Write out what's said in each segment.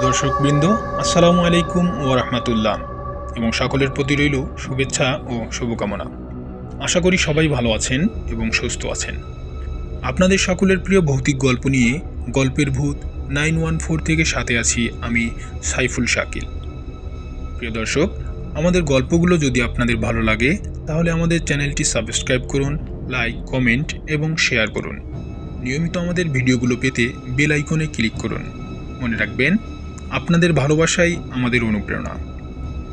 দর্শকবৃন্দ, আসসালামু আলাইকুম ওয়া রাহমাতুল্লাহ এবং সকলের প্রতি রইল শুভেচ্ছা ও শুভকামনা। আশা করি সবাই ভালো আছেন এবং সুস্থ আছেন। আপনাদের সকলের প্রিয় ভৌতিক গল্প নিয়ে গল্পের ভূত 914 থেকে সাথে আছি আমি সাইফুল শাকিল। প্রিয় দর্শক, আমাদের গল্পগুলো যদি আপনাদের ভালো লাগে তাহলে আমাদের চ্যানেলটি সাবস্ক্রাইব করুন, লাইক, কমেন্ট এবং শেয়ার করুন। নিয়মিত আমাদের ভিডিওগুলো পেতে বেল আইকনে ক্লিক করুন। মনে রাখবেন, আপনাদের ভালোবাসাই আমাদের অনুপ্রেরণা।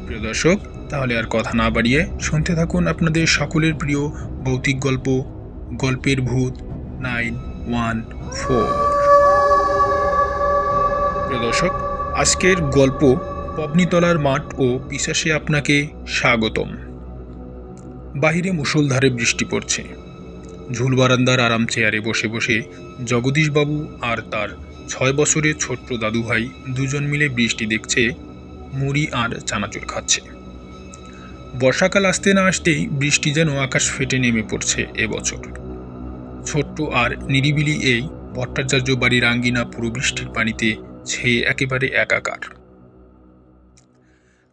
প্রিয় দর্শক, তাহলে আর কথা না বাড়িয়ে শুনতে থাকুন আপনাদের সকলের প্রিয় ভৌতিক গল্প গল্পের ভূত 914। প্রিয় দর্শক, আজকের গল্প পবনীতলার মাঠ ও পিশাচে আপনাকে স্বাগতম। বাহিরে মুষলধারে বৃষ্টি পড়ছে। ঝুল বারান্দার আরাম চেয়ারে বসে বসে জগদীশবাবু আর তার 6 বছরের ছোট্ট দাদুভাই দুজন মিলে বৃষ্টি দেখছে, মুড়ি আর চানাচুর খাচ্ছে। বর্ষাকাল আসতে না আসতেই বৃষ্টি যেন আকাশ ফেটে নেমে পড়ছে এবছর। ছোট্ট আর নিরিবিলি এই ভট্টাচার্য বাড়ির আঙ্গিনা পুরো বৃষ্টির পানিতে ছেয়ে একেবারে একাকার।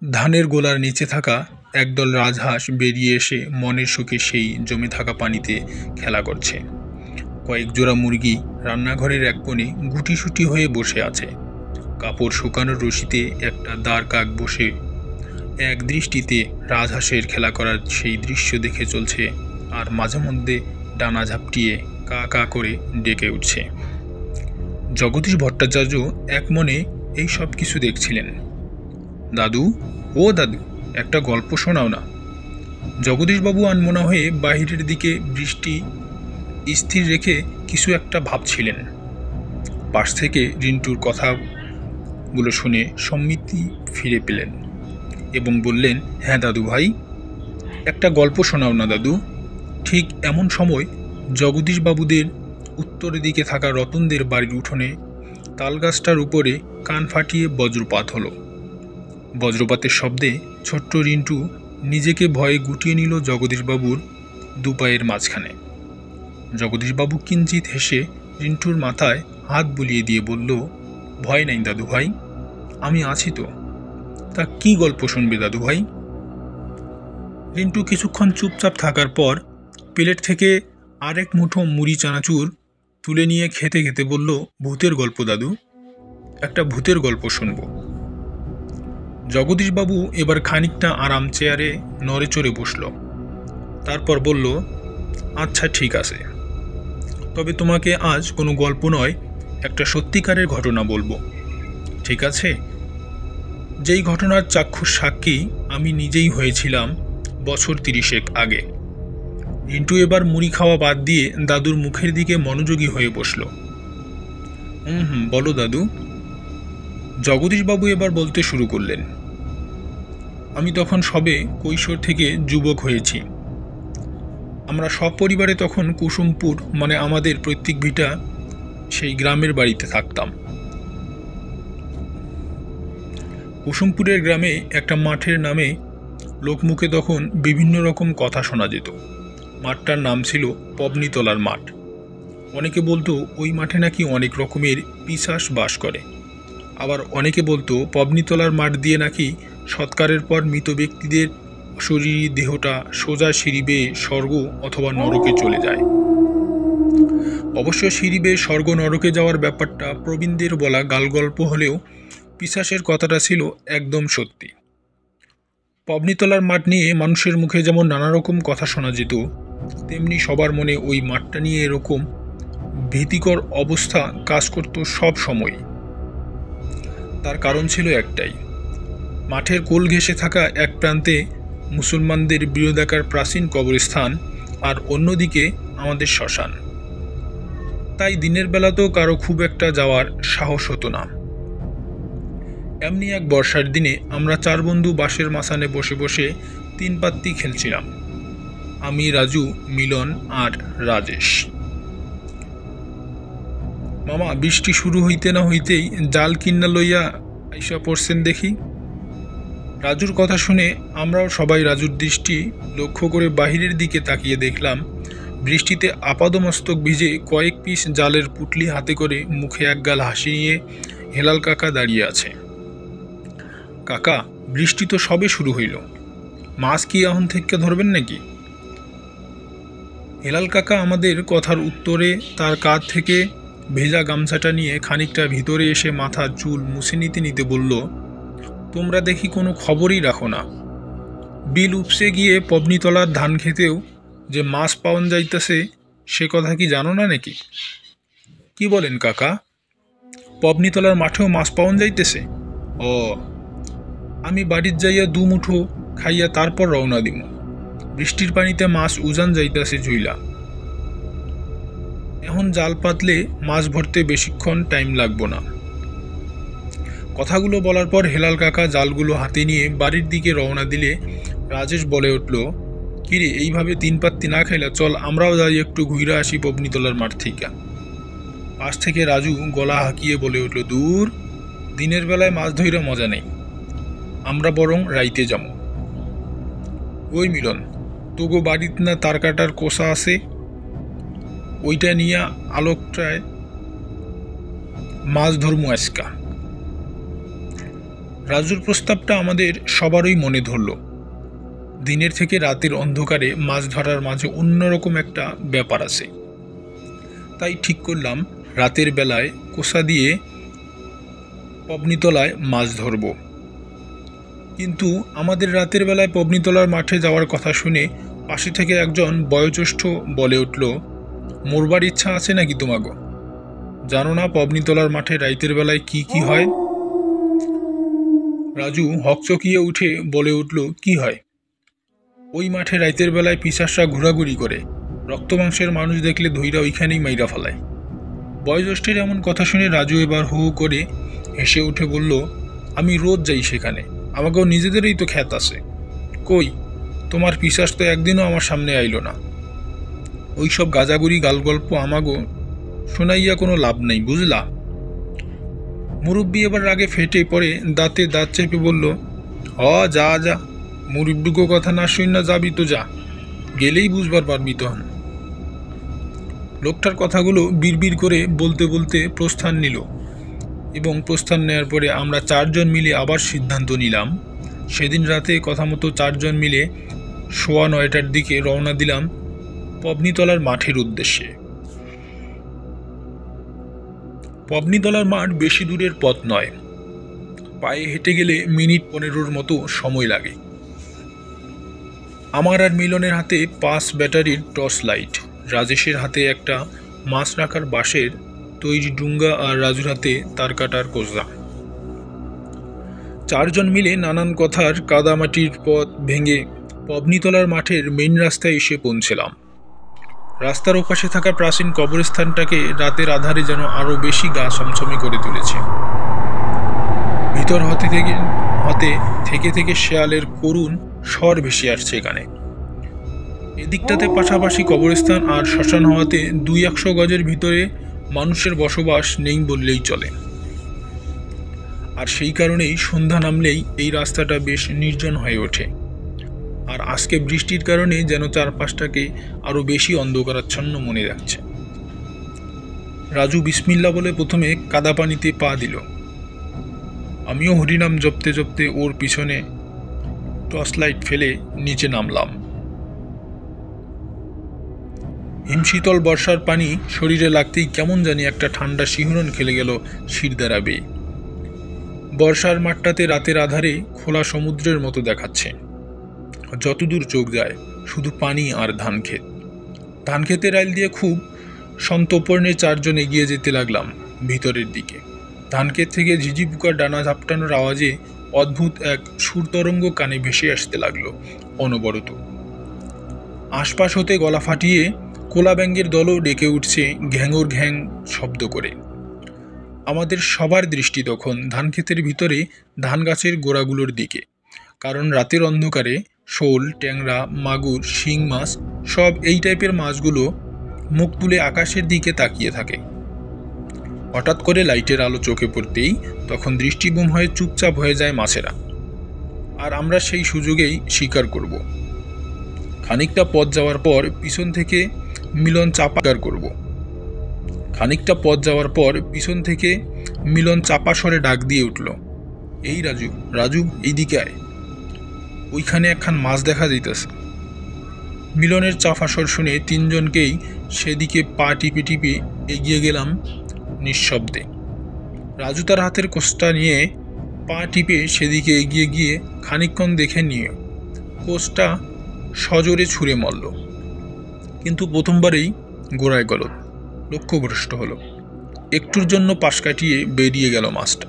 ধানের গোলার নিচে থাকা একদল রাজহাঁস বেরিয়ে এসে মনের সুখে সেই জমে থাকা পানিতে খেলা করছে। কয়েক জোড়া মুরগি রান্নাঘরের এক কোণে গুটিসুটি হয়ে বসে আছে। কাপড় শুকানোর রশিতে একটা দাঁড় কাক বসে এক দৃষ্টিতে রাজহাঁসের খেলা করার সেই দৃশ্য দেখে চলছে, আর মাঝে মধ্যে ডানা ঝাপটিয়ে কা কা করে ডেকে উঠছে। জগদীশ ভট্টাচার্য এক মনে এই সব কিছু দেখছিলেন। দাদু, ও দাদু, একটা গল্প শোনাও না। জগদীশবাবু আনমনা হয়ে বাহিরের দিকে বৃষ্টি স্থির রেখে কিছু একটা ভাবছিলেন। পাশ থেকে রিন্টুর কথাগুলো শুনে সম্মতি ফিরে পেলেন এবং বললেন, হ্যাঁ দাদু ভাই, একটা গল্প শোনাও না দাদু। ঠিক এমন সময় জগদীশবাবুদের উত্তরের দিকে থাকা রতনদের বাড়ির উঠোনে তালগাছটার উপরে কান ফাটিয়ে বজ্রপাত হলো। বজ্রপাতের শব্দে ছোট্ট রিন্টু নিজেকে ভয়ে গুটিয়ে নিল জগদীশবাবুর দুপায়ের মাঝখানে। জগদীশবাবু কিঞ্চিত হেসে রিন্টুর মাথায় হাত বুলিয়ে দিয়ে বলল, ভয় নাই দাদু ভাই, আমি আছি তো। তা কি গল্প শুনবে দাদু ভাই? রিন্টু কিছুক্ষণ চুপচাপ থাকার পর প্লেট থেকে আরেক মুঠো মুড়ি চানাচুর তুলে নিয়ে খেতে খেতে বলল, ভূতের গল্প দাদু, একটা ভূতের গল্প শুনব। জগদীশবাবু এবার খানিকটা আরাম চেয়ারে নড়ে চড়ে বসল। তারপর বলল, আচ্ছা ঠিক আছে, তবে তোমাকে আজ কোনো গল্প নয়, একটা সত্যিকারের ঘটনা বলবো, ঠিক আছে? যেই ঘটনার চাক্ষুষ সাক্ষী আমি নিজেই হয়েছিলাম বছর 30 আগে। রিন্টু এবার মুড়ি খাওয়া বাদ দিয়ে দাদুর মুখের দিকে মনোযোগী হয়ে বসল। বলো দাদু। জগদীশবাবু এবার বলতে শুরু করলেন, আমি তখন সবে কৈশোর থেকে যুবক হয়েছি। আমরা সপরিবারে তখন কুসুমপুর, মানে আমাদের পৈতৃক ভিটা, সেই গ্রামের বাড়িতে থাকতাম। কুসুমপুরের গ্রামে একটা মাঠের নামে লোকমুখে তখন বিভিন্ন রকম কথা শোনা যেত। মাঠটার নাম ছিল পবনীতলার মাঠ। অনেকে বলতো ওই মাঠে নাকি অনেক রকমের পিশাচ বাস করে। আবার অনেকে বলতো পবনীতলার মাঠ দিয়ে নাকি সৎকারের পর মৃত ব্যক্তিদের শরীরী দেহটা সোজা সিঁড়ি বেয়ে স্বর্গ অথবা নরকে চলে যায়। অবশ্য সিঁড়ি বেয়ে স্বর্গ নরকে যাওয়ার ব্যাপারটা প্রবীণদের বলা গালগল্প হলেও পিশাচের কথাটা ছিল একদম সত্যি। পবনীতলার মাঠ নিয়ে মানুষের মুখে যেমন নানা রকম কথা শোনা যেত, তেমনি সবার মনে ওই মাঠটা নিয়ে এরকম ভীতিকর অবস্থা কাজ করত সব সময়। তার কারণ ছিল একটাই, মাঠের কোল ঘেঁষে থাকা এক প্রান্তে মুসলমানদের বৃহদাকার প্রাচীন কবরস্থান আর অন্যদিকে আমাদের শ্মশান। তাই দিনের বেলাতেও কারো খুব একটা যাওয়ার সাহস হতো না। এমনি এক বর্ষার দিনে আমরা 4 বন্ধু বাঁশের মাচানে বসে বসে 3 পাত্তি খেলছিলাম। আমি, রাজু, মিলন আর রাজেশ। মামা বৃষ্টি শুরু হইতে না হইতেই জাল কিন্না লইয়া আইসা পড়ছেন দেখি। রাজুর কথা শুনে আমরাও সবাই রাজুর দৃষ্টি লক্ষ্য করে বাহিরের দিকে তাকিয়ে দেখলাম, বৃষ্টিতে আপাদমস্তক ভিজে কয়েক পিস জালের পুটলি হাতে করে মুখে একগাল হাসি নিয়ে হেলাল কাকা দাঁড়িয়ে আছে। কাকা, বৃষ্টি তো সবে শুরু হইল, মাছ কি এখন থেকে ধরবেন নাকি? হেলাল কাকা আমাদের কথার উত্তরে তার কাঁধ থেকে ভেজা গামছাটা নিয়ে খানিকটা ভিতরে এসে মাথার চুল মুছে নিতে নিতে বলল, তোমরা দেখি কোনো খবরই রাখো না। বিল উপসে গিয়ে পবনিতলার ধান খেতেও যে মাছ পাওয়া যাইতেছে সে কথা কি জানো না নাকি? কি বলেন কাকা, পবনিতলার মাঠেও মাছ পাওয়া যাইতেছে? ও, আমি বাড়ির যাইয়া দুমুঠো খাইয়া তারপর রওনা দিব। বৃষ্টির পানিতে মাছ উজান যাইতেছে ঝুইলা। এখন জাল পাতলে মাছ ভরতে বেশিক্ষণ টাইম লাগবো না। কথাগুলো বলার পর হেলাল কাকা জালগুলো হাতে নিয়ে বাড়ির দিকে রওনা দিলে রাজেশ বলে উঠল, কিরে, এইভাবে তিন পাত্তি না খাইলা চল আমরাও যাই একটু ঘুরে আসি পবনিতলার মাঠ থেকে। পাশ থেকে রাজু গলা হাঁকিয়ে বলে উঠল, দূর, দিনের বেলায় মাছ ধইরা মজা নেই, আমরা বরং রাইতে যাবো। ওই মিলন, তোগো বাড়িত না তার কাটার কোষা আছে, ওইটা নিয়ে আলোকটায় মাছ ধরমু আজকা। রাজুর প্রস্তাবটা আমাদের সবারই মনে ধরল। দিনের থেকে রাতের অন্ধকারে মাছ ধরার মাঝে অন্যরকম একটা ব্যাপার আছে। তাই ঠিক করলাম রাতের বেলায় কোষা দিয়ে পবনিতলায় মাছ ধরব। কিন্তু আমাদের রাতের বেলায় পবনিতলার মাঠে যাওয়ার কথা শুনে পাশে থেকে একজন বয়োজ্যেষ্ঠ বলে উঠল, মরবার ইচ্ছা আছে নাকি তোমাগো? জানো না পবনিতলার মাঠে রাতের বেলায় কি কি হয়? রাজু হকচকিয়ে উঠে বলে উঠল, কি হয়? ওই মাঠে রাতের বেলায় পিশাচরা ঘোরাঘুরি করে, রক্তমাংসের মানুষ দেখলে ধইরা ওইখানেই মাইরা ফেলায়। বয়োজ্যেষ্ঠের এমন কথা শুনে রাজু এবার হু হু করে হেসে উঠে বলল, আমি রোজ যাই সেখানে, আমাকেও নিজেদেরই তো খ্যাত আছে। কই, তোমার পিশাচ তো একদিনও আমার সামনে আইল না। ওইসব গাজাগুড়ি গালগল্প আমাগো শোনাইয়া কোনো লাভ নেই, বুঝলা? মুরব্বী এবার রাগে ফেটে পড়ে দাঁতে দাঁত চেপে বলল, যা যা, মুরব্বীগো কথা না শুন না যাবি তো যা, গেলেই বুঝবার পারবি তখন। লোকটার কথাগুলো বিড়বিড় করে বলতে বলতে প্রস্থান নিল এবং প্রস্থান নেওয়ার পরে আমরা চারজন মিলে আবার সিদ্ধান্ত নিলাম সেদিন রাতে কথা মতো চারজন মিলে 9:15টার দিকে রওনা দিলাম পবনিতলার মাঠের উদ্দেশ্যে। পবনিতলার মাঠ বেশি দূরের পথ নয়, পায়ে হেঁটে গেলে মিনিট 15 মতো সময় লাগে। আমার আর মিলনের হাতে 5 ব্যাটারির টর্চ লাইট, রাজেশের হাতে একটা মাছ রাখার বাঁশের তৈরি ডুঙ্গা আর রাজুর হাতে তার কাটার কোজা। চারজন মিলে নানান কথার কাদামাটির পথ ভেঙে পবনিতলার মাঠের মেইন রাস্তায় এসে পৌঁছলাম। রাস্তার ওপাশে থাকা প্রাচীন কবরস্থানটাকে রাতের আধারে যেন আরো বেশি গা ছমছমে করে তুলেছে। ভিতর হতে থেকে শেয়ালের করুণ স্বর ভেসে আসছে এখানে। এদিকটাতে পাশাপাশি কবরস্থান আর শ্মশান হওয়াতে 200 গজের ভিতরে মানুষের বসবাস নেই বললেই চলে। আর সেই কারণেই সন্ধ্যা নামলেই এই রাস্তাটা বেশ নির্জন হয়ে ওঠে। আর আজকে বৃষ্টির কারণে যেন চারপাশটাকে আরো বেশি অন্ধকারাচ্ছন্ন মনে রাখছে। রাজু বিসমিল্লা বলে প্রথমে কাদা পানিতে পা দিল। আমিও হরিনাম জপতে জপতে ওর পিছনে টর্চ লাইট ফেলে নিচে নামলাম। হিমশীতল বর্ষার পানি শরীরে লাগতেই কেমন জানি একটা ঠান্ডা শিহরণ খেলে গেল শিরদাঁড়া বেয়ে। বর্ষার মাঠটাতে রাতের আধারে খোলা সমুদ্রের মতো দেখাচ্ছে। যতদূর চোখ যায় শুধু পানি আর ধানক্ষেত। ধানক্ষেতের আইল দিয়ে খুব সন্তর্পণে চারজন এগিয়ে যেতে লাগলাম ভিতরের দিকে। ধানক্ষেত থেকে ঝিঝি পোকার ডানা ঝাপটানোর আওয়াজে অদ্ভুত এক সুরতরঙ্গ কানে ভেসে আসতে লাগলো অনবরত। আশপাশ হতে গলা ফাটিয়ে কোলা ব্যাঙের দলও ডেকে উঠছে ঘ্যাঙর ঘ্যাং শব্দ করে। আমাদের সবার দৃষ্টি তখন ধানক্ষেতের ভিতরে ধান গাছের গোড়াগুলোর দিকে, কারণ রাতের অন্ধকারে শোল, ট্যাংরা, মাগুর, শিং মাছ সব এই টাইপের মাছগুলো মুখ তুলে আকাশের দিকে তাকিয়ে থাকে। হঠাৎ করে লাইটের আলো চোখে পড়তেই তখন দৃষ্টিগুম হয়ে চুপচাপ হয়ে যায় মাছেরা, আর আমরা সেই সুযোগেই শিকার করব। খানিকটা পথ যাওয়ার পর পিছন থেকে মিলন চাপা স্বরে ডাক দিয়ে উঠল, এই রাজু, রাজু এইদিকে আয়, ওইখানে একখান মাছ দেখা যাইতেছে। মিলনের চাফাসর শুনে তিনজনকেই সেদিকে পা টিপে টিপে এগিয়ে গেলাম নিঃশব্দে। রাজু তার হাতের কোষটা নিয়ে পা টিপে সেদিকে এগিয়ে গিয়ে খানিকক্ষণ দেখে নিয়ে কোষটা সজোরে ছুঁড়ে মারল, কিন্তু প্রথমবারেই গোড়ায় গলদ, লক্ষ্যভ্রষ্ট হলো। একটুর জন্য পাশ কাটিয়ে বেরিয়ে গেল মাছটা।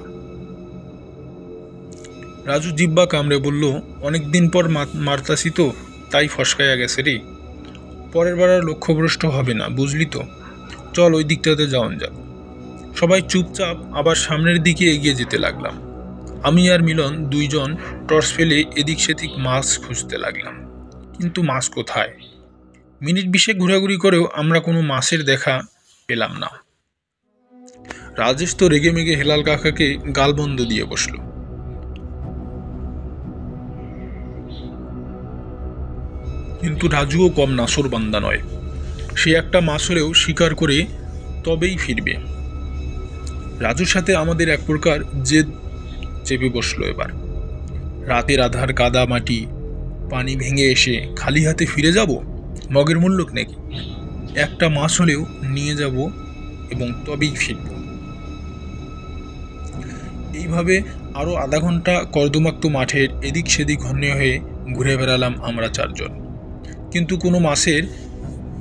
রাজু জিব্বা কামড়ে বলল, অনেকদিন পর মারতাছি তো, তাই ফসকাইয়া গেছে রে। পরের বার আর লক্ষ্যভ্রষ্ট হবে না, বুঝলি তো। চল ওই দিকটাতে যাওয়া যাক। সবাই চুপচাপ আবার সামনের দিকে এগিয়ে যেতে লাগলাম। আমি আর মিলন দুইজন টর্চ ফেলে এদিক সেদিক মাছ খুঁজতে লাগলাম, কিন্তু মাছ কোথায়? মিনিট 20 ঘোরাঘুরি করেও আমরা কোনো মাছের দেখা পেলাম না। রাজেশ তো রেগে মেগে হেলাল কাকাকে গালবন্ধ দিয়ে বসল। কিন্তু রাজুও কম নাছোড়বান্দা নয়, সে একটা মাছ হলেও শিকার করে তবেই ফিরবে। রাজুর সাথে আমাদের এক প্রকার জেদ চেপে বসলো। এবার রাতের আধার, কাদা মাটি, পানি ভেঙে এসে খালি হাতে ফিরে যাব? মগের মূল্যক নাকি? একটা মাছ হলেও নিয়ে যাব এবং তবেই ফিরব। এইভাবে আরও আধা ঘন্টা কর্দমাক্ত মাঠের এদিক সেদিক হন্যে হয়ে ঘুরে বেড়ালাম আমরা চারজন, কিন্তু কোনো মাছের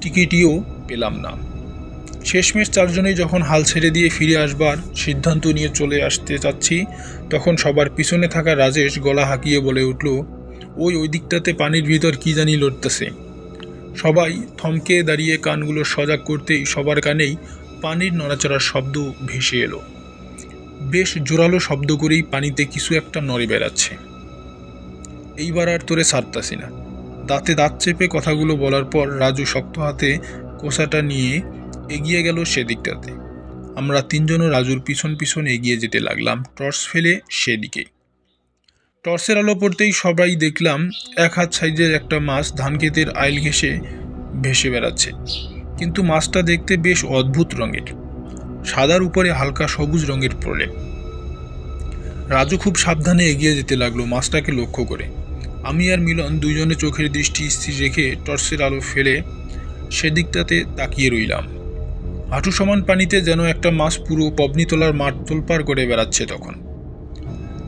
টিকিটিও পেলাম না। শেষমেশ চারজনেই যখন হাল ছেড়ে দিয়ে ফিরে আসবার সিদ্ধান্ত নিয়ে চলে আসতে চাচ্ছি, তখন সবার পিছনে থাকা রাজেশ গলা হাঁকিয়ে বলে উঠল, ওই দিকটাতে পানির ভিতর কি জানি লড়তেছে। সবাই থমকে দাঁড়িয়ে কানগুলো সজাগ করতেই সবার কানেই পানির নড়াচড়ার শব্দ ভেসে এলো। বেশ জোরালো শব্দ করেই পানিতে কিছু একটা নড়ে বেড়াচ্ছে। এইবার আর তোরে ছাড়তাছি না। দাঁতে দাঁত চেপে কথাগুলো বলার পর রাজু শক্ত হাতে কোষাটা নিয়ে এগিয়ে গেল সেদিকটাতে। আমরা তিনজনও রাজুর পিছন পিছন এগিয়ে যেতে লাগলাম টর্চ ফেলে সেদিকে। টর্চের আলো পড়তেই সবাই দেখলাম এক হাত সাইজের একটা মাছ ধানক্ষেতের আইল ঘেঁষে ভেসে বেড়াচ্ছে, কিন্তু মাছটা দেখতে বেশ অদ্ভুত রঙের, সাদার উপরে হালকা সবুজ রঙের প্রলেপ। রাজু খুব সাবধানে এগিয়ে যেতে লাগলো মাছটাকে লক্ষ্য করে। আমি আর মিলন দুইজনে চোখের দৃষ্টি স্থির রেখে টর্চের আলো ফেলে সেদিকটাতে তাকিয়ে রইলাম। হাঁটু সমান পানিতে যেন একটা মাছ পুরো পবনীতলার মাঠ তোলপাড় করে বেড়াচ্ছে। তখন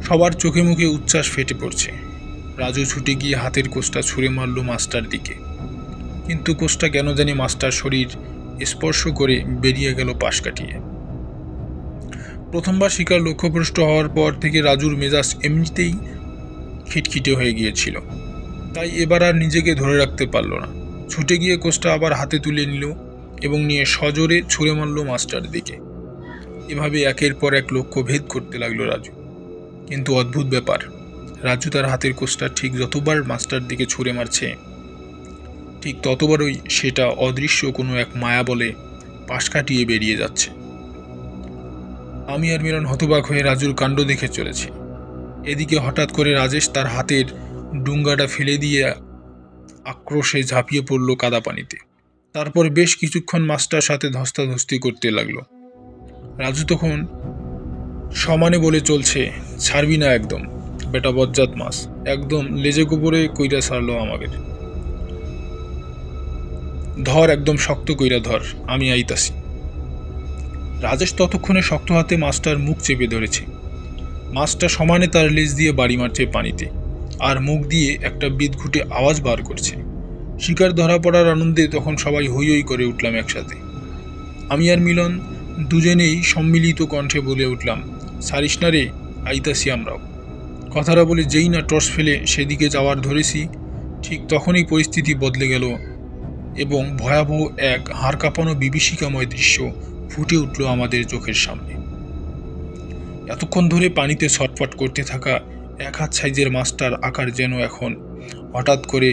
সবার চোখে মুখে উচ্ছ্বাস ফেটে পড়ছে। রাজু ছুটে গিয়ে হাতের কোষটা ছুঁড়ে মারল মাছটার দিকে, কিন্তু কোষটা কেন জানি মাছটার শরীর স্পর্শ করে বেরিয়ে গেল পাশ কাটিয়ে। প্রথমবার শিকার লক্ষ্যভ্রষ্ট হওয়ার পর থেকে রাজুর মেজাজ এমনিতেই খিটখিটে হয়ে গিয়েছিল, তাই এবার আর নিজেকে ধরে রাখতে পারল না। ছুটে গিয়ে কোষটা আবার হাতে তুলে নিল এবং নিয়ে সজোরে ছুঁড়ে মারল মাছটার দিকে। এভাবে একের পর এক লক্ষ্য ভেদ করতে লাগলো রাজু। কিন্তু অদ্ভুত ব্যাপার, রাজু তার হাতের কোষটা ঠিক যতবার মাছটার দিকে ছুঁড়ে মারছে, ঠিক ততবারই সেটা অদৃশ্য কোনো এক মায়া বলে পাশ কাটিয়ে বেরিয়ে যাচ্ছে। আমি আর মিলন হতবাক হয়ে রাজুর কাণ্ড দেখে চলেছি। এদিকে হঠাৎ করে রাজেশ তার হাতের ডুঙ্গাটা ফেলে দিয়ে আক্রোশে ঝাঁপিয়ে পড়ল কাদা পানিতে। তারপর বেশ কিছুক্ষণ মাছটার সাথে ধস্তাধস্তি করতে লাগলো। রাজু তখন সমানে বলে চলছে, ছাড়বি না একদম, বেটা বজ্জাত মাছ, একদম লেজে গোবরে কইরা ছাড়লো আমাকে। ধর, একদম শক্ত কইরা ধর, আমি আইতাছি। রাজেশ ততক্ষণে শক্ত হাতে মাছটার মুখ চেপে ধরেছে। মাছটা সমানে তার লেজ দিয়ে বাড়ি মারছে পানিতে, আর মুখ দিয়ে একটা বিদঘুটে আওয়াজ বার করছে। শিকার ধরা পড়ার আনন্দে তখন সবাই হই হই করে উঠলাম একসাথে। আমি আর মিলন দুজনেই সম্মিলিত কণ্ঠে বলে উঠলাম, ছাড়িস না রে, আইতাছি আমরাও। কথাটা বলে যেই না টর্চ ফেলে সেদিকে যাওয়ার ধরেছি, ঠিক তখনই পরিস্থিতি বদলে গেল এবং ভয়াবহ এক হাড় কাঁপানো বিভীষিকাময় দৃশ্য ফুটে উঠল আমাদের চোখের সামনে। এতক্ষণ ধরে পানিতে ছটফট করতে থাকা এক হাত সাইজের মাছটার আকার যেন এখন হঠাৎ করে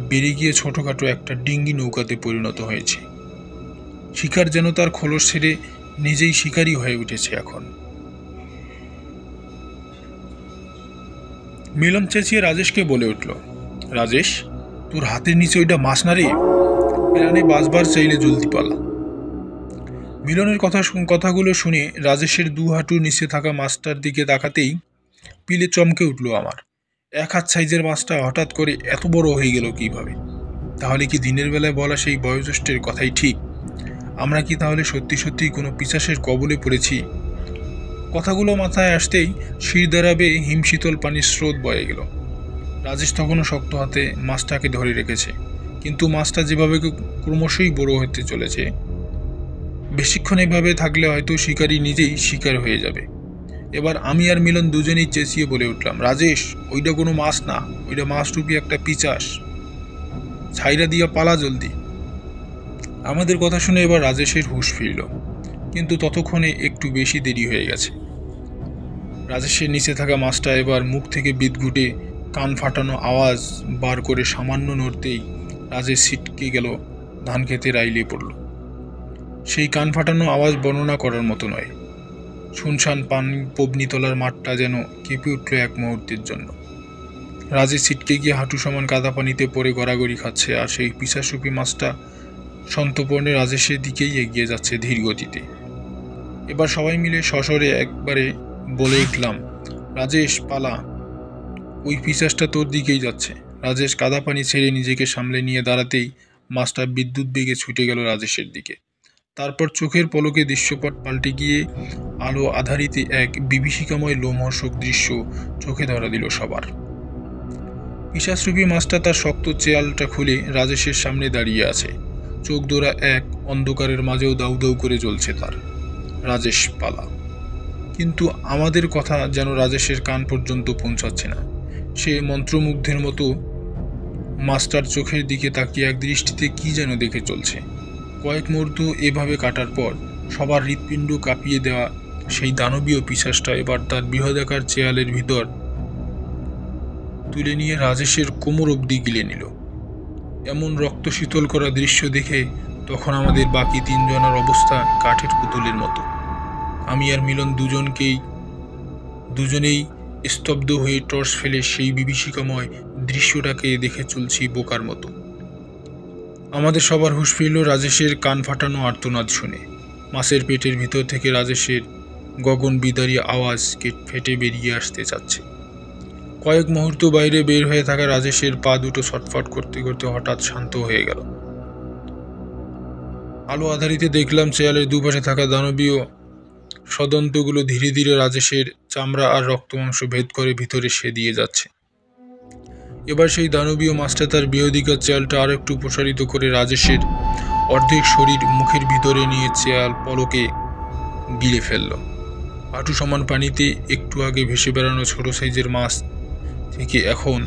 বেড়ে গিয়ে ছোটোখাটো একটা ডিঙ্গি নৌকাতে পরিণত হয়েছে। শিকার যেন তার খোলস ছেড়ে নিজেই শিকারী হয়ে উঠেছে এখন। মিলন চেঁচিয়ে রাজেশকে বলে উঠল, রাজেশ, তোর হাতের নিচে ওইটা মাছ না রে, প্রাণে বাঁচবার চাইলে জলদি পালা। মিলনের কথাগুলো শুনে রাজেশের দু হাঁটুর নিচে থাকা মাছটার দিকে তাকাতেই পিলে চমকে উঠল আমার। এক হাত সাইজের মাছটা হঠাৎ করে এত বড় হয়ে গেল কিভাবে? তাহলে কি দিনের বেলায় বলা সেই বয়োজ্যেষ্ঠের কথাই ঠিক? আমরা কি তাহলে সত্যি সত্যিই কোনো পিশাচের কবলে পড়েছি? কথাগুলো মাথায় আসতেই শির দ্বারাবে হিমশীতল পানির স্রোত বয়ে গেল। রাজেশ তখনও শক্ত হাতে মাছটাকে ধরে রেখেছে, কিন্তু মাছটা যেভাবে ক্রমশই বড় হতে চলেছে, বেশিক্ষণ এভাবে থাকলে হয়তো শিকারী নিজেই শিকার হয়ে যাবে। এবার আমি আর মিলন দুজনেই চেঁচিয়ে বলে উঠলাম, রাজেশ, ওইটা কোনো মাছ না, ওইটা মাছরূপী একটা পিচাস, ছাইরা দিয়া পালা জলদি। আমাদের কথা শুনে এবার রাজেশের হুঁশ ফিরল, কিন্তু ততক্ষণে একটু বেশি দেরি হয়ে গেছে। রাজেশের নিচে থাকা মাছটা এবার মুখ থেকে বিদঘুটে কান ফাটানো আওয়াজ বার করে সামান্য নড়তেই রাজেশ ছিটকে গেল, ধান খেতে রাইলে পড়ল। সেই কান ফাটানো আওয়াজ বর্ণনা করার মতো নয়। শুনশান পবনীতলার মাঠটা যেন কেঁপে উঠল এক মুহূর্তের জন্য। রাজেশ ছিটকে গিয়ে হাঁটু সমান কাদা পানিতে পড়ে গড়াগড়ি খাচ্ছে, আর সেই পিশাচরূপী মাছটা সন্তর্পণে রাজেশের দিকেই এগিয়ে যাচ্ছে ধীর গতিতে। এবার সবাই মিলে সশরে একবারে বলে উঠলাম, রাজেশ পালা, ওই পিশাচটা তোর দিকেই যাচ্ছে। রাজেশ কাদা পানি ছেড়ে নিজেকে সামলে নিয়ে দাঁড়াতেই মাছটা বিদ্যুৎ বেগে ছুটে গেল রাজেশের দিকে। তারপর চোখের পলকে দৃশ্যপট পাল্টে গিয়ে আলো আধারিতে এক বিভীষিকাময় লোমহর্ষক দৃশ্য চোখে ধরা দিল সবার। পিশাচরূপী মাছটা তার শক্ত চেয়ালটা খুলে রাজেশের সামনে দাঁড়িয়ে আছে। চোখ দোরা এক অন্ধকারের মাঝেও দাউ দাউ করে জ্বলছে তার। রাজেশ পালা। কিন্তু আমাদের কথা যেন রাজেশের কান পর্যন্ত পৌঁছাচ্ছে না। সে মন্ত্রমুগ্ধের মতো মাছটার চোখের দিকে তাকিয়ে এক দৃষ্টিতে কি যেন দেখে চলছে। কয়েক মুহূর্ত এভাবে কাটার পর সবার হৃৎপিণ্ড কাঁপিয়ে দেওয়া সেই দানবীয় পিশাচটা এবার তার বৃহদাকার চেয়ালের ভিতর তুলে নিয়ে রাজেশের কোমর অবধি গিলে নিল। এমন রক্ত শীতল করা দৃশ্য দেখে তখন আমাদের বাকি তিনজনের অবস্থা কাঠের পুতুলের মতো। আমি আর মিলন দুজনেই স্তব্ধ হয়ে টর্চ ফেলে সেই বিভীষিকাময় দৃশ্যটাকে দেখে চলছি বোকার মতো। আমাদের সবার হুঁশ ফিরল রাজেশের কান ফাটানো আর্তনাদ শুনে। মাছের পেটের ভিতর থেকে রাজেশের গগন বিদারী আওয়াজ ফেটে বেরিয়ে আসতে চাচ্ছে। কয়েক মুহূর্ত বাইরে বের হয়ে থাকা রাজেশের পা দুটো ছটফট করতে করতে হঠাৎ শান্ত হয়ে গেল। আলো আধারিতে দেখলাম চেয়ালের দুপাশে থাকা দানবীয় সদন্তগুলো ধীরে ধীরে রাজেশের চামড়া আর রক্তমাংস ভেদ করে ভিতরে সে দিয়ে যাচ্ছে। এবার সেই দানবীয় মাছটা তার বৃহদিকার চেয়ালটা আর একটু প্রসারিত করে রাজেশের অর্ধেক শরীর মুখের ভিতরে নিয়ে চেয়াল পলকে গিলে ফেলল। হাঁটু সমান পানিতে একটু আগে ভেসে বেড়ানো ছোট সাইজের মাছ থেকে এখন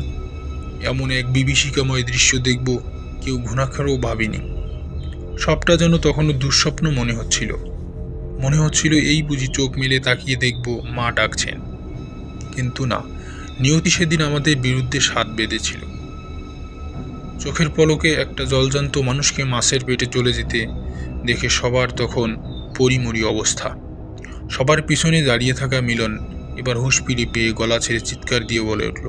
এমন এক বিভীষিকাময় দৃশ্য দেখব কেউ ঘুণাক্ষরেও ভাবিনি। সবটা যেন তখনও দুঃস্বপ্ন মনে হচ্ছিল এই বুঝি চোখ মেলে তাকিয়ে দেখব মা ডাকছেন। কিন্তু না, নিয়তি সেদিন আমাদের বিরুদ্ধে সাধ বেঁধেছিল। চোখের পলকে একটা জলজান্ত মানুষকে মাছের পেটে চলে যেতে দেখে সবার তখন পরিমরি অবস্থা। সবার পিছনে দাঁড়িয়ে থাকা মিলন এবার হুঁশ ফিরে পেয়ে গলা ছেড়ে চিৎকার দিয়ে বলে উঠল,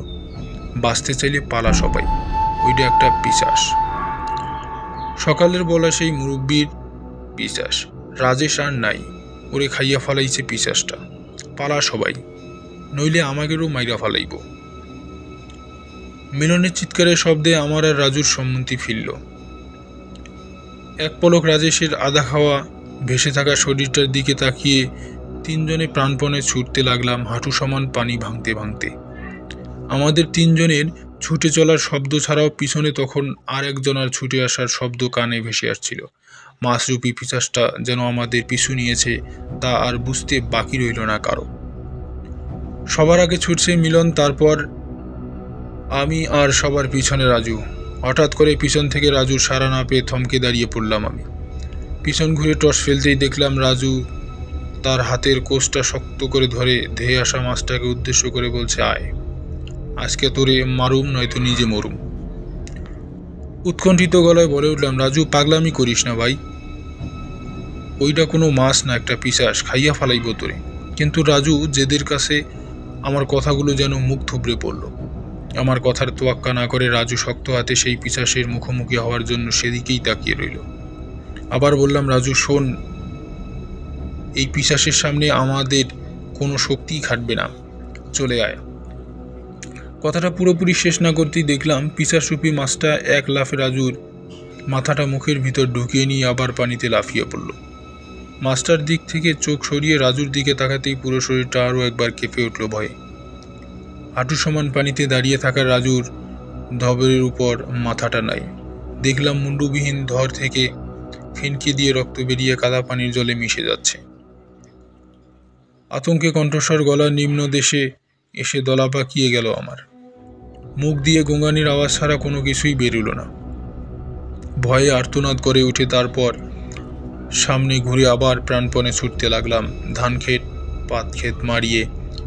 বাঁচতে চাইলে পালা সবাই, ওইটা একটা পিশাচ। সকালের বলা সেই মুরব্বীর পিশাচ। রাজেশ আর নাই, ওরে খাইয়া ফালাইছে পিশাচটা। পালা সবাই, নইলে আমাদেরও মাইরা ফালাইব। মিলনের চিৎকারের শব্দে আমার আর রাজুর সম্মতি ফিরল। এক পলক রাজেশের আধা খাওয়া ভেসে থাকা শরীরটার দিকে তাকিয়ে তিনজনে প্রাণপণে ছুটতে লাগলাম হাঁটু সমান পানি ভাঙতে ভাঙতে। আমাদের তিনজনের ছুটে চলার শব্দ ছাড়াও পিছনে তখন আর একজনের ছুটে আসার শব্দ কানে ভেসে আসছিল। মাছরূপী পিশাচটা যেন আমাদের পিছু নিয়েছে তা আর বুঝতে বাকি রইল না কারো। সবার আগে ছুটছে মিলন, তারপর আমি, আর সবার পিছনে রাজু। হঠাৎ করে পিছন থেকে রাজুর সাড়া না পেয়ে থমকে দাঁড়িয়ে পড়লাম আমি। পিছন ঘুরে টর্চ ফেলতেই দেখলাম রাজু তার হাতের কোষটা শক্ত করে ধরে ধেয়ে আসা মাছটাকে উদ্দেশ্য করে বলছে, আয়, আজকে তোরে মারুম নয়তো নিজে মরুম। উৎকণ্ঠিত গলায় বলে উঠলাম, রাজু পাগলামি করিস না ভাই, ওইটা কোনো মাছ না, একটা পিশাচ, খাইয়া ফালাইব তোরে। কিন্তু রাজু জেদের কাছে আমার কথাগুলো যেন মুখ থুবড়ে পড়ল। আমার কথার তোয়াক্কা না করে রাজু শক্ত হাতে সেই পিশাচের মুখোমুখি হওয়ার জন্য সেদিকেই তাকিয়ে রইল। আবার বললাম, রাজু শোন, এই পিশাচের সামনে আমাদের কোনো শক্তিই খাটবে না। চলে আয়। কথাটা পুরোপুরি শেষ না করতেই দেখলাম পিছাসুপি মাছটা এক লাফে রাজুর মাথাটা মুখের ভিতর ঢুকিয়ে নিয়ে আবার পানিতে লাফিয়ে পড়ল। মাছটার দিক থেকে চোখ সরিয়ে রাজুর দিকে তাকাতেই পুরো শরীরটা আরও একবার কেঁপে উঠল ভয়ে। হাঁটু সমান পানিতে দাঁড়িয়ে থাকা রাজুর ধবরের উপর মাথাটা নাই। দেখলাম মুন্ডুবিহীন ধর থেকে ফিনকি দিয়ে রক্ত বেরিয়ে কাদা পানির জলে মিশে যাচ্ছে। আতঙ্কে কণ্ঠস্বর গলার নিম্ন দেশে এসে দলা পাকিয়ে গেল আমার। মুখ দিয়ে গোঙানির আওয়াজ ছাড়া কোনো কিছুই বেরুল না। ভয়ে আর্তনাদ করে উঠে তারপর সামনে ঘুরে আবার প্রাণপণে ছুটতে লাগলাম। ধান ক্ষেত পাত ক্ষেত মারিয়ে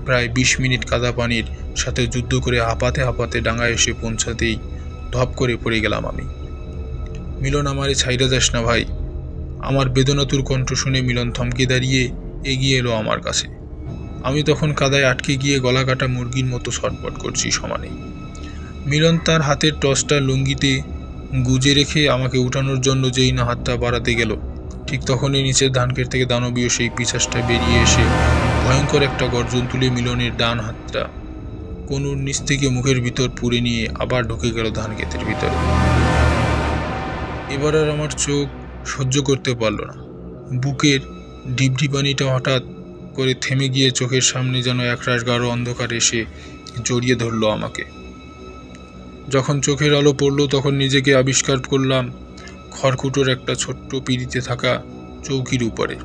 প্রায় 20 মিনিট কাদা পানির সাথে যুদ্ধ করে হাঁপাতে হাঁপাতে ডাঙায় এসে পৌঁছাতেই ধপ করে পড়ে গেলাম আমি। মিলন, আমারে ছাইরা যাস না ভাই। আমার বেদনাতুর কণ্ঠ শুনে মিলন থমকে দাঁড়িয়ে এগিয়ে এলো আমার কাছে। আমি তখন কাদায় আটকে গিয়ে গলা কাটা মুরগির মতো ছটফট করছি সমানে। মিলন তার হাতের টসটা লুঙ্গিতে গুজে রেখে আমাকে উঠানোর জন্য যেই না হাতটা বাড়াতে গেল, ঠিক তখনই নিচের ধানক্ষেত থেকে দানবীয় সেই পিশাচটা বেরিয়ে এসে ভয়ঙ্কর একটা গর্জন তুলে মিলনের ডান হাতটা কোনুর নিচ থেকে মুখের ভিতর পুরে নিয়ে আবার ঢুকে গেল ধানক্ষেতের ভিতরে। এবার আর আমার চোখ সহ্য করতে পারল না। বুকের ডিপডি পানিটা হঠাৎ করে থেমে গিয়ে চোখের সামনে যেন একরাশ গাঢ় অন্ধকার এসে জড়িয়ে ধরল আমাকে। যখন চোখের আলো পড়ল তখন নিজেকে আবিষ্কার করলাম খড়কুটোর একটা ছোট্ট পিঁড়িতে থাকা চৌকির উপরে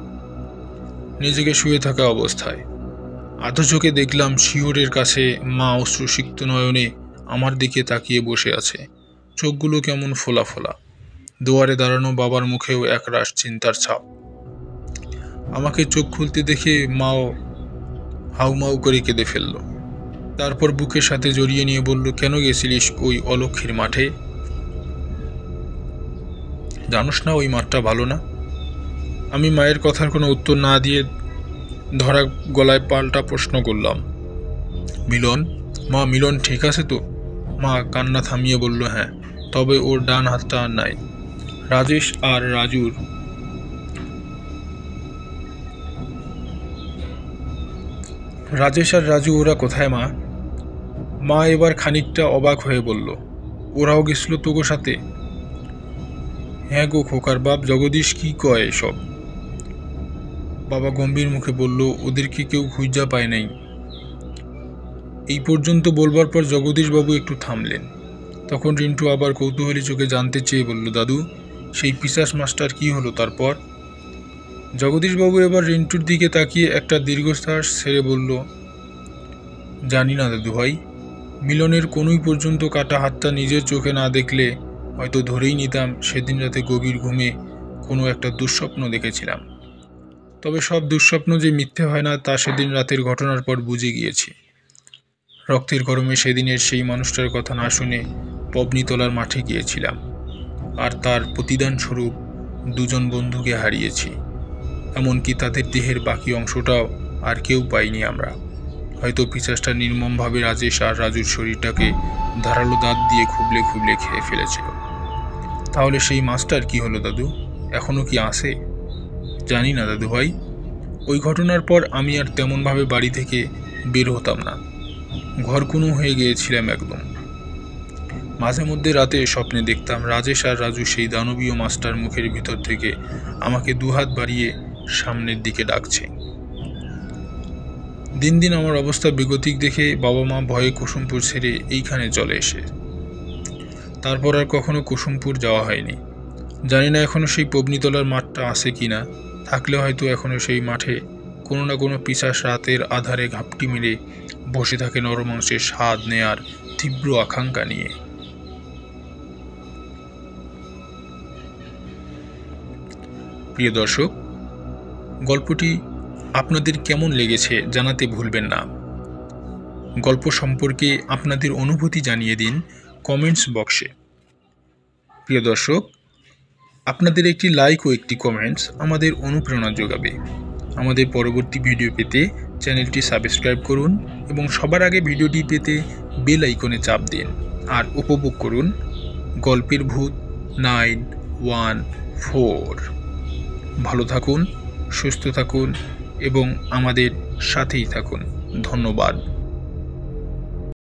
নিজেকে শুয়ে থাকা অবস্থায়। আধো চোখে দেখলাম শিহরের কাছে মা অশ্রুসিক্ত নয়নে আমার দিকে তাকিয়ে বসে আছে, চোখগুলো কেমন ফোলা ফোলা। দুয়ারে দাঁড়ানো বাবার মুখেও একরাশ চিন্তার ছাপ। আমাকে চোখ খুলতে দেখে মাও হাউমাউ করে কেঁদে ফেলল। তারপর বুকের সাথে জড়িয়ে নিয়ে বলল, কেন গেছিলিস ওই অলক্ষীর মাঠে? জানোস না ওই মাঠটা ভালো না? আমি মায়ের কথার কোনো উত্তর না দিয়ে ধরা গলায় পাল্টা প্রশ্ন করলাম, মিলন, মা মিলন ঠিক আছে তো? মা কান্না থামিয়ে বলল, হ্যাঁ, তবে ওর ডান হাতটা আর নাই। রাজেশ আর রাজু ওরা কোথায় মা? মা এবার খানিকটা অবাক হয়ে বলল, ওরাও গেছিল তোগো সাথে? হ্যাঁ গো খোকার বাপ, জগদীশ কি কয় এসব? বাবা গম্ভীর মুখে বলল, ওদেরকে কেউ খুঁজা পায় নাই। এই পর্যন্ত বলবার পর জগদীশবাবু একটু থামলেন। তখন রিন্টু আবার কৌতূহলী চোখে জানতে চেয়ে বলল, দাদু, সেই পিশাচ মাস্টার কি হলো তারপর? জগদীশবাবু এবার রিন্টুর দিকে তাকিয়ে একটা দীর্ঘশ্বাস ছেড়ে বলল, জানি না দাদু ভাই। মিলনের কোনোই পর্যন্ত কাটা হাতটা নিজের চোখে না দেখলে হয়তো ধরেই নিতাম সেদিন রাতে গভীর ঘুমে কোনো একটা দুঃস্বপ্ন দেখেছিলাম। তবে সব দুঃস্বপ্ন যে মিথ্যে হয় না তা সেদিন রাতের ঘটনার পর বুঝে গিয়েছি। রক্তের গরমে সেদিনের সেই মানুষটার কথা না শুনে পবনীতলার মাঠে গিয়েছিলাম, আর তার প্রতিদান স্বরূপ দুজন বন্ধুকে হারিয়েছি। এমনকি তাদের দেহের বাকি অংশটাও আর কেউ পাইনি আমরা। হয়তো পিশাচটা নির্মমভাবে রাজেশ আর রাজুর শরীরটাকে ধারালো দাঁত দিয়ে খুবলে খুবলে খেয়ে ফেলেছিল। তাহলে সেই মাস্টার কি হলো দাদু? এখনো কি আছে? জানি না দাদু ভাই। ওই ঘটনার পর আমি আর তেমনভাবে বাড়ি থেকে বের হতাম না। ঘরকুনো হয়ে গিয়েছিলাম একদম। মাঝে মধ্যে রাতে স্বপ্নে দেখতাম রাজেশ আর রাজু সেই দানবীয় মাস্টার মুখের ভিতর থেকে আমাকে দুহাত বাড়িয়ে সামনের দিকে ডাকছে। দিন দিন আমার অবস্থা বেগতিক দেখে বাবা মা ভয়ে কুসুমপুর ছেড়ে এইখানে চলে এসে। তারপর আর কখনো কুসুমপুর যাওয়া হয়নি। জানি না এখনো সেই পবনীতলার মাঠটা আছে কিনা। থাকলে হয়তো এখনো সেই মাঠে কোনো না কোনো পিশাচ রাতের আধারে ঘাপটি মেরে বসে থাকে নরমাংসের স্বাদ নেয়ার তীব্র আকাঙ্ক্ষা নিয়ে। প্রিয় দর্শক, গল্পটি আপনাদের কেমন লেগেছে জানাতে ভুলবেন না। গল্প সম্পর্কে আপনাদের অনুভূতি জানিয়ে দিন কমেন্টস বক্সে। প্রিয় দর্শক, আপনাদের একটি লাইক ও একটি কমেন্টস আমাদের অনুপ্রেরণা যোগাবে। আমাদের পরবর্তী ভিডিও পেতে চ্যানেলটি সাবস্ক্রাইব করুন এবং সবার আগে ভিডিওটি পেতে বেল আইকনে চাপ দিন। আর উপভোগ করুন গল্পের ভূত 914। ভালো থাকুন, সুস্থ থাকুন এবং আমাদের সাথেই থাকুন। ধন্যবাদ।